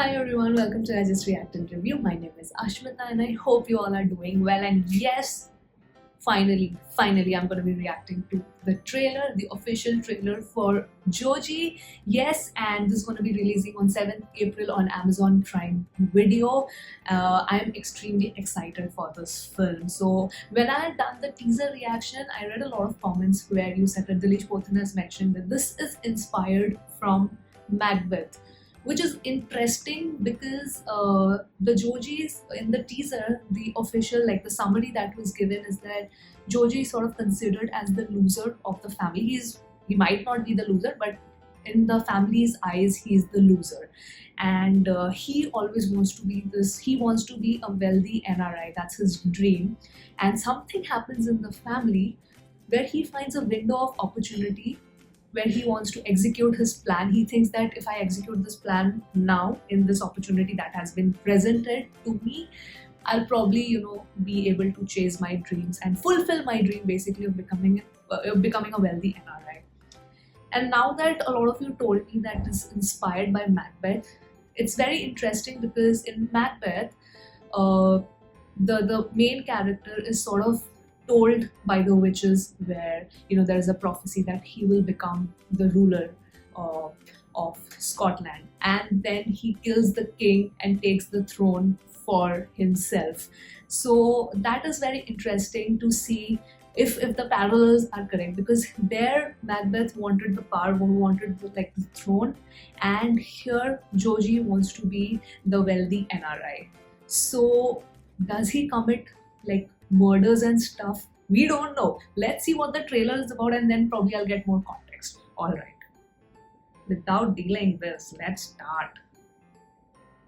Hi everyone, welcome to I Just React and Review. My name is Ashmita and I hope you all are doing well. And yes, finally, I'm going to be reacting to the trailer, the official trailer for Joji. Yes, and this is going to be releasing on 7th April on Amazon Prime Video. I'm extremely excited for this film. So when I had done the teaser reaction, I read a lot of comments where you said that Dileesh Pothan has mentioned that this is inspired from Macbeth, which is interesting because the Joji's in the teaser, the official, like the summary that was given is that Joji is sort of considered as the loser of the family. He might not be the loser, but in the family's eyes, he's the loser, and he always wants to be this. He wants to be a wealthy NRI. That's his dream, and something happens in the family where he finds a window of opportunity where he wants to execute his plan. He thinks that if I execute this plan now in this opportunity that has been presented to me, I'll probably, be able to chase my dreams and fulfill my dream basically of becoming a wealthy NRI. And now that a lot of you told me that this is inspired by Macbeth, it's very interesting because in Macbeth, the main character is sort of told by the witches where there is a prophecy that he will become the ruler of Scotland, and then he kills the king and takes the throne for himself. So that is very interesting to see if the parallels are correct, because there Macbeth wanted the power, wanted the throne, and here Joji wants to be the wealthy NRI. So does he commit murders and stuff? We don't know. Let's see what the trailer is about and then probably I'll get more context. Alright. Without delaying this, let's start.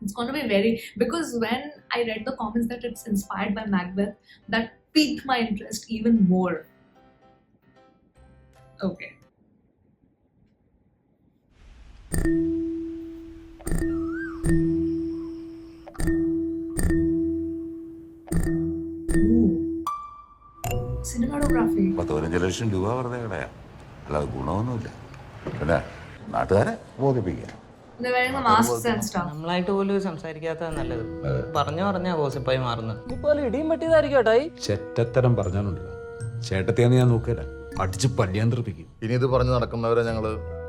It's going to be because when I read the comments that it's inspired by Macbeth, that piqued my interest even more. Okay. Cinematography. 15 ലക്ഷം രൂപ വെറുതെ കളയാം, അല്ലാതെ ഗുണമൊന്നുമില്ല. പിന്നെ നാട്ടുകാരെ ബോധിപ്പിക്കുക. They're wearing the masks and stuff. നമ്മളായിട്ട് പോലും സംസാരിക്കാത്ത നല്ലത്. പറഞ്ഞാ ഗോസിപ്പായി മാറുന്നത്. ഇപ്പോൾ ഇടിയും പറ്റിയതായിരിക്കട്ടായി. ചെറ്റത്തരം പറഞ്ഞാലുണ്ടല്ലോ, ചേട്ടത്തിയാന്ന് ഞാൻ നോക്കില്ല, അടിച്ച് പല്ലിയാണ്ടിരിപ്പിക്കും. ഇനി ഇത് പറഞ്ഞു നടക്കുന്നവരെ ഞങ്ങൾ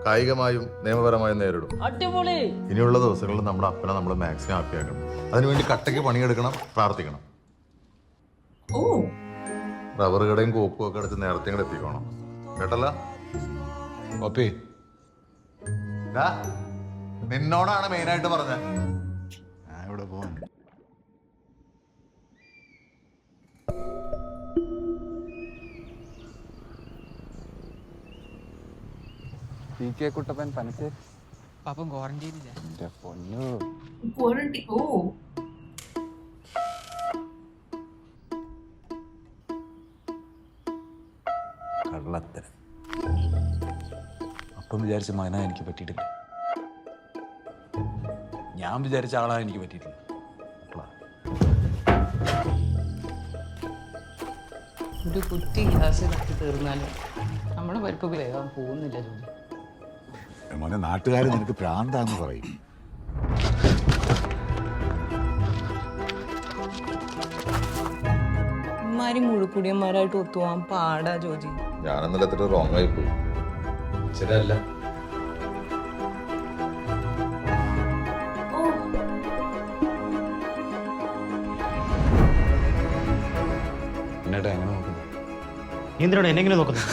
കായികമായും നിയമപരമായും നേരിടും. അടിപൊളി. ഇനിയുള്ള ദിവസങ്ങളിൽ നമ്മുടെ അപ്പനെ നമ്മൾ മാക്സിമം ഹാപ്പിയാക്കണം. അതിനുവേണ്ടി കട്ടയ്ക്ക് പണിയെടുക്കണം, പ്രാർത്ഥിക്കണം. റബ്ബർ കടയും കോപ്പും ഒക്കെ അടച്ച് നേരത്തെ ഇങ്ങോട്ട് എത്തിക്കണം, കേട്ടല്ല? പപ്പി, നിന്നോടാണ് മെയിനായിട്ട് പറഞ്ഞത്. ഞാൻ ഇവിടെ പോവാൻ. കുട്ടപ്പൻ പനച്ച് പാപ്പം ക്വാറന്റൈനില്ല. എന്റെ പൊന്നു. Quarantine. Oh. കള്ളത്തരം. അപ്പം വിചാരിച്ച മകനാ എനിക്ക് പറ്റിയിട്ടില്ല, ഞാൻ വിചാരിച്ച ആളാ എനിക്ക് പറ്റിയിട്ടില്ല. ഒരു കുറ്റി ഗ്യാസ് കത്തി തീർന്നാലും നമ്മുടെ പരിപ്പ് വേഗം പോകുന്നില്ല. ജോലി മോനെ, നാട്ടുകാർ നിനക്ക് പ്രാന്താന്ന് പറയും. ഇമാരി മുഴുക്കുടിയന്മാരായിട്ട് ഒത്തുപോകാൻ പാടാ ജോജി. ഞാനെന്നല്ല എത്ര റോങ് ആയി പോയി. ശരിയല്ല. എന്നേട്ടാ എങ്ങനെ നോക്കുന്നു? എന്തിനാണ് എന്നെങ്ങനെ നോക്കുന്നത്?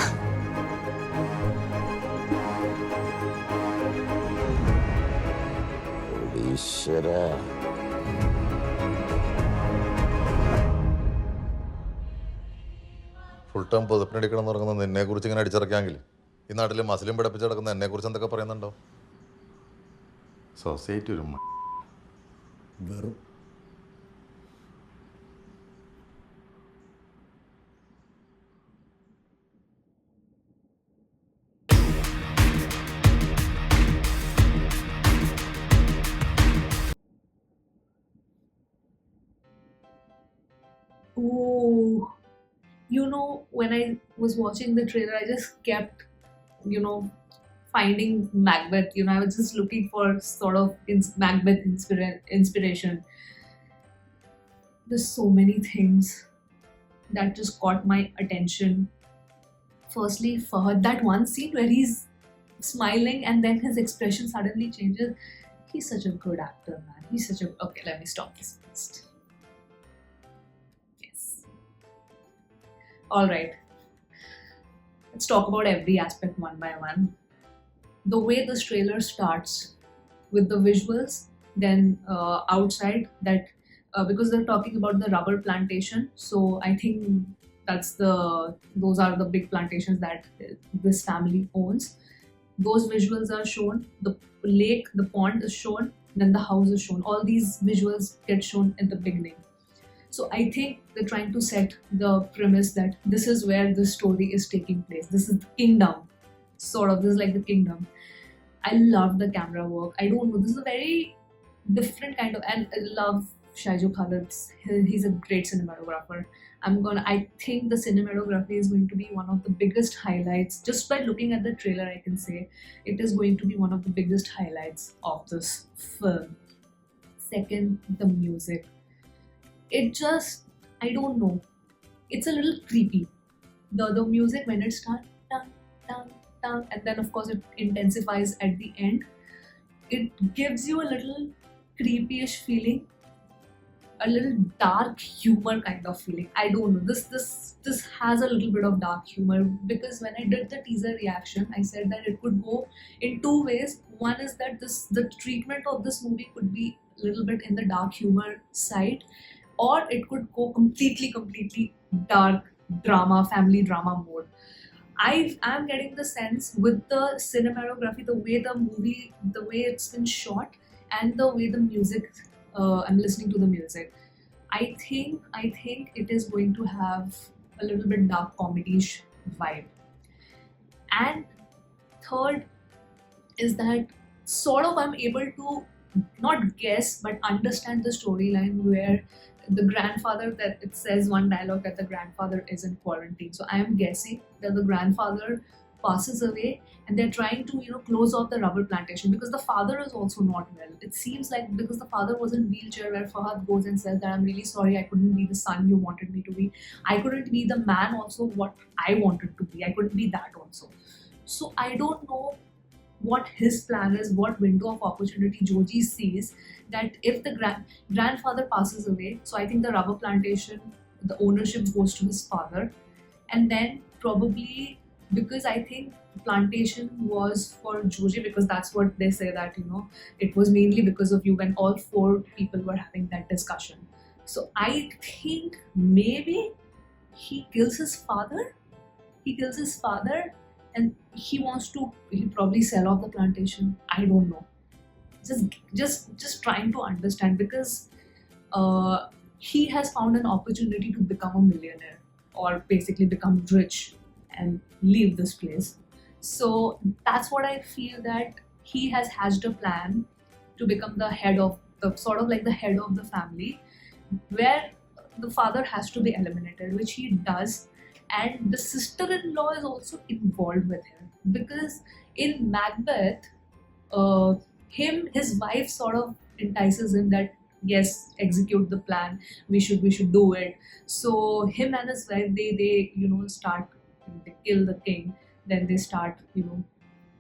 ഫുൾ ടൈം പൊതുപ്പിനടിക്കണം എന്ന് പറയുന്നത് നിന്നെ കുറിച്ച് ഇങ്ങനെ അടിച്ചിറക്കാമെങ്കിൽ ഈ നാട്ടിൽ മസിലും പിടപ്പിച്ച് കിടക്കുന്ന എന്നെ കുറിച്ച് എന്തൊക്കെ പറയുന്നുണ്ടോ? സൊസൈറ്റി ഒരു വെറും. Oh, when I was watching the trailer, I just kept, finding Macbeth. I was just looking for sort of Macbeth inspiration. There's so many things that just caught my attention. Firstly, Fahad, that one scene where he's smiling and then his expression suddenly changes. He's such a good actor, man. He's such a. Okay, let me stop this first. Yes. Alright. Let's talk about every aspect one by one. The way this trailer starts with the visuals, then outside that because they're talking about the rubber plantation, so I think those are the big plantations that this family owns. Those visuals are shown. The lake, the pond is shown. Then the house is shown. All these visuals get shown in the beginning. So I think they're trying to set the premise that this is where the story is taking place. This is the kingdom. Sort of, this is like the kingdom. I love the camera work. I don't know, this is a very different kind of, and I love Joji Fahad. He's a great cinematographer. I think the cinematography is going to be one of the biggest highlights. Just by looking at the trailer, I can say it is going to be one of the biggest highlights of this film. Second, the music. It just, I don't know, it's a little creepy. The music when it starts, and then of course it intensifies at the end. It gives you a little creepyish feeling, a little dark humor kind of feeling. I don't know. This has a little bit of dark humor, because when I did the teaser reaction, I said that it could go in two ways. One is that the treatment of this movie could be a little bit in the dark humor side, or it could go completely dark drama, family drama mode. I am getting the sense with the cinematography, the way it's been shot, and the way the music, I'm listening to the music. I think it is going to have a little bit dark comedy-ish vibe. And third is that sort of I'm able to not guess but understand the storyline where the grandfather, that it says one dialogue that the grandfather is in quarantine. So I am guessing that the grandfather passes away and they're trying to close off the rubber plantation, because the father is also not well. It seems like because the father was in wheelchair, where Fahad goes and says that I'm really sorry, I couldn't be the son you wanted me to be. I couldn't be the man also what I wanted to be. I couldn't be that also. So I don't know what his plan is, what window of opportunity Joji sees, that if the grandfather passes away, so I think the rubber plantation, the ownership goes to his father, and then probably, because I think the plantation was for Joji, because that's what they say, that it was mainly because of you, when all four people were having that discussion. So I think maybe he kills his father, and he'll probably sell off the plantation. I don't know. Just trying to understand, because he has found an opportunity to become a millionaire, or basically become rich and leave this place. So that's what I feel, that he has hatched a plan to become the head of the family, where the father has to be eliminated, which he does. And the sister-in-law is also involved with him, because in Macbeth, his wife sort of entices him that yes, execute the plan, we should do it. So him and his wife, they start, they kill the king, then they start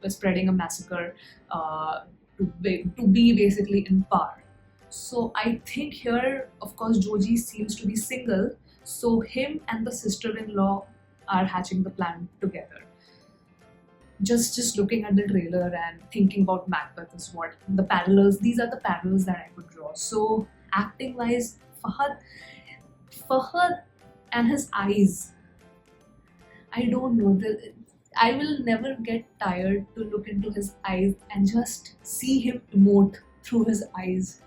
spreading a massacre to be basically in power. So I think here, of course, Joji seems to be single. So him and the sister-in-law are hatching the plan together. Just looking at the trailer and thinking about Macbeth is what the parallels. These are the parallels that I could draw. So acting-wise, Fahad and his eyes. I don't know. I will never get tired to look into his eyes and just see him emote through his eyes.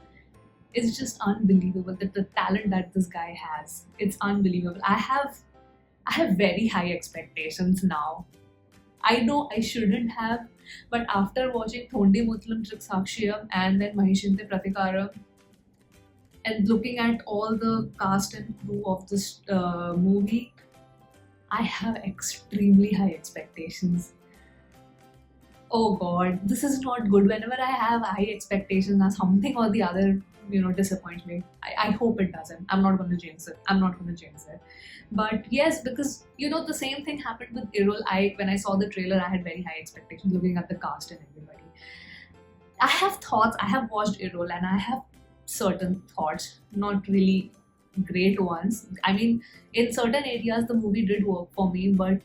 It's just unbelievable, that the talent that this guy has. It's unbelievable. I have very high expectations now. I know I shouldn't have, but after watching Thondi Mutlam Trikshakshiyam and then Mahishinte Pratikaram, and looking at all the cast and crew of this movie, I have extremely high expectations. oh god, this is not good. Whenever I have high expectations, now something or the other, disappoints me. I hope it doesn't. I'm not going to jinx it. But yes, because the same thing happened with Irul. When I saw the trailer, I had very high expectations looking at the cast and everybody. I have thoughts. I have watched Irul and I have certain thoughts, not really great ones. I mean, in certain areas, the movie did work for me, but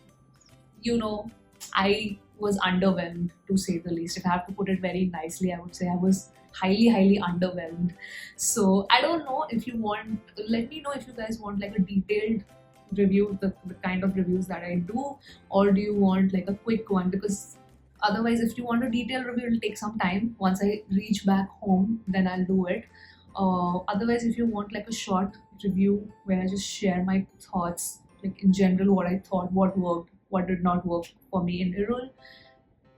I was underwhelmed, to say the least. If I have to put it very nicely, I would say I was highly underwhelmed. So I don't know if you want, let me know if you guys want like a detailed review, the kind of reviews that I do, or do you want like a quick one? Because otherwise, if you want a detailed review, it'll take some time. Once I reach back home, then I'll do it. Otherwise, if you want like a short review where I just share my thoughts, like in general, what I thought, what worked, what did not work for me in Irul,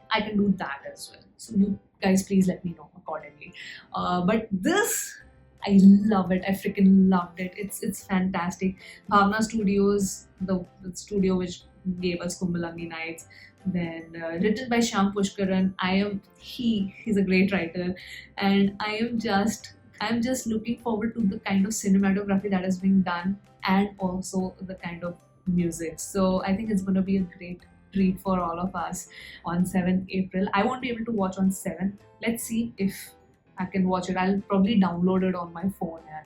I can do that as well. So you guys, please let me know accordingly. But this, I love it. I freaking loved it. It's fantastic. Bhavana Studios, the studio which gave us Kumbalangi Nights. Then written by Syam Pushkaran. He's a great writer, and I'm just looking forward to the kind of cinematography that is being done, and also the kind of music. So I think it's going to be a great treat for all of us on 7th April. I won't be able to watch on 7th. Let's see if I can watch it. I'll probably download it on my phone and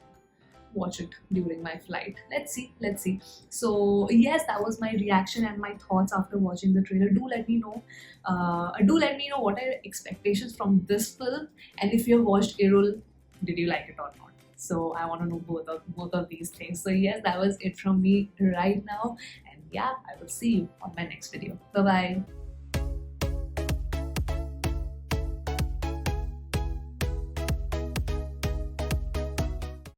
watch it during my flight. Let's see. So yes, that was my reaction and my thoughts after watching the trailer. Do let me know what are your expectations from this film, and if you have watched Irul, did you like it or not? So I want to know both of these things. So yes, that was it from me right now, and yeah, I will see you on my next video. Bye bye.